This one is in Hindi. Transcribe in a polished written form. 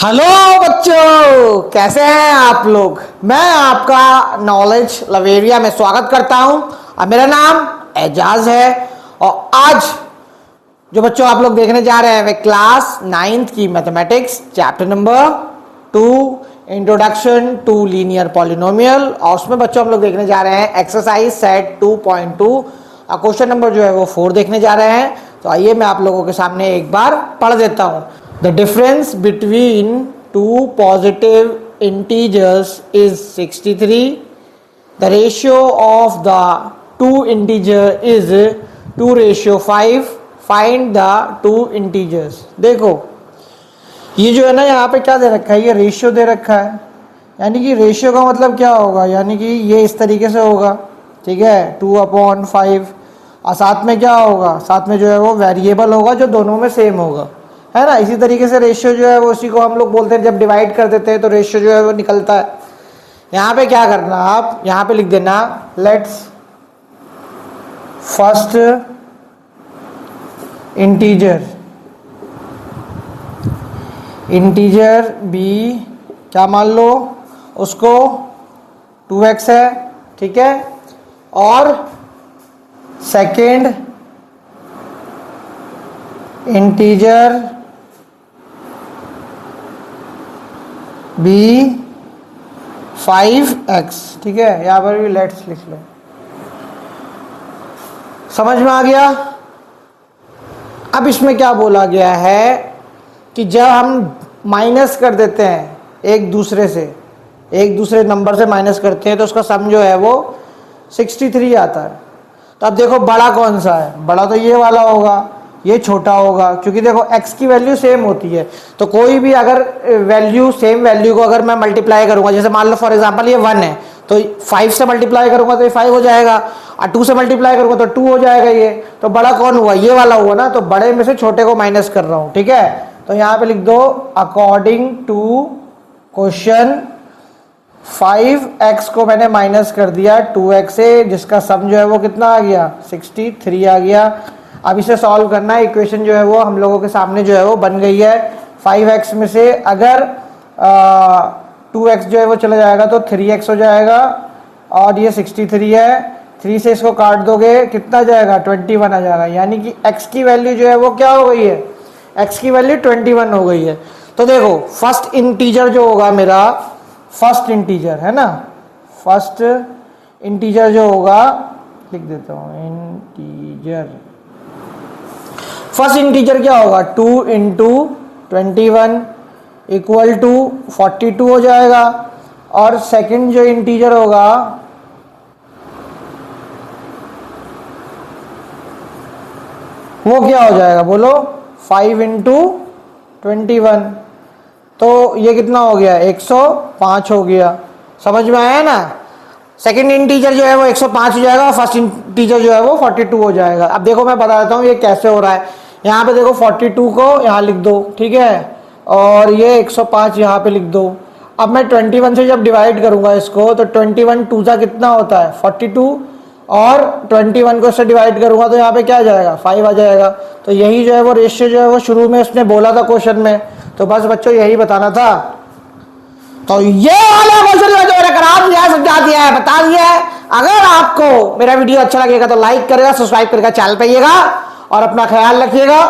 हेलो बच्चों, कैसे हैं आप लोग। मैं आपका नॉलेज लवेरिया में स्वागत करता हूं और मेरा नाम एजाज है। और आज जो बच्चों आप लोग देखने जा रहे हैं वे क्लास 9th की mathematics chapter number 2 introduction to linear polynomial. और उसमें बच्चों हम लोग देखने जा रहे हैं एक्सरसाइज सेट 2.2 और क्वेश्चन नंबर जो है वो 4 देखने जा रहे हैं। तो आइए मैं आप लोगों के सामने एक बार पढ़ देता हूं। The difference between two positive integers is 63. The ratio of the two integer is 2:5. Find the two integers. देखो ये जो है ना, यहाँ पे क्या दे रखा है, ये रेशियो दे रखा है। यानी कि रेशियो का मतलब क्या होगा, यानी कि ये इस तरीके से होगा, ठीक है, 2/5। और साथ में क्या होगा, साथ में जो है वो वेरिएबल होगा जो दोनों में सेम होगा, है ना। इसी तरीके से रेशियो जो है वो उसी को हम लोग बोलते हैं, जब डिवाइड कर देते हैं तो रेशियो जो है वो निकलता है। यहाँ पे क्या करना, आप यहाँ पे लिख देना लेट्स फर्स्ट इंटीजर बी, क्या मान लो उसको 2x है, ठीक है। और सेकेंड इंटीजर बी 5x, ठीक है। यहां पर भी लेट्स लिख लो। समझ में आ गया। अब इसमें क्या बोला गया है कि जब हम माइनस कर देते हैं एक दूसरे नंबर से माइनस करते हैं तो उसका सम जो है वो 63 आता है। तो अब देखो बड़ा कौन सा है, बड़ा तो ये वाला होगा, ये छोटा होगा, क्योंकि देखो x की वैल्यू सेम होती है। तो कोई भी अगर सेम वैल्यू को अगर मैं मल्टीप्लाई करूंगा, जैसे मान लो फॉर एग्जांपल ये 1 है तो 5 से मल्टीप्लाई करूंगा तो ये 5 हो जाएगा, और 2 से मल्टीप्लाई करूंगा तो 2 हो जाएगा। ये तो बड़ा कौन हुआ, ये वाला हुआ ना। तो बड़े में से छोटे को माइनस कर रहा हूं, ठीक है। तो यहाँ पे लिख दो अकॉर्डिंग टू क्वेश्चन 5x को मैंने माइनस कर दिया 2x से, जिसका सम जो है वो कितना आ गया, 63 आ गया। अब इसे सॉल्व करना है। इक्वेशन जो है वो हम लोगों के सामने जो है वो बन गई है। 5x में से अगर 2x जो है वो चला जाएगा तो 3x हो जाएगा, और ये 63 है। 3 से इसको काट दोगे कितना जाएगा, 21 आ जाएगा। यानी कि x की वैल्यू जो है वो क्या हो गई है, x की वैल्यू 21 हो गई है। तो देखो फर्स्ट इंटीजर जो होगा मेरा, फर्स्ट इंटीजर है ना, फर्स्ट इंटीजर जो होगा, लिख देता हूँ इंटीजर। फर्स्ट इंटीजर क्या होगा, 2 × 21 इक्वल टू 42 हो जाएगा। और सेकंड जो इंटीजर होगा वो क्या हो जाएगा, बोलो 5 × 21। तो ये कितना हो गया, 105 हो गया। समझ में आया ना। सेकेंड इंटीजर जो है वो 105 हो जाएगा और फर्स्ट इंटीजर जो है वो 42 हो जाएगा। अब देखो मैं बता देता हूँ ये कैसे हो रहा है। यहाँ पे देखो 42 को यहाँ लिख दो, ठीक है, और ये 105 यहाँ पे लिख दो। अब मैं 21 से जब डिवाइड करूंगा इसको तो 21 2 सा कितना होता है 42, और 21 को इससे डिवाइड करूंगा तो यहाँ पे क्या आ जाएगा, 5 आ जाएगा। तो यही जो है वो रेशियो जो है वो शुरू में उसने बोला था क्वेश्चन में। तो बस बच्चों यही बताना था। तो ये वाला क्वेश्चन जो मैंने करा दिया, समझा दिया है, बता दिया है। अगर आपको मेरा वीडियो अच्छा लगेगा तो लाइक करेगा, सब्सक्राइब करेगा, चैनल पे आइएगा और अपना ख्याल रखिएगा।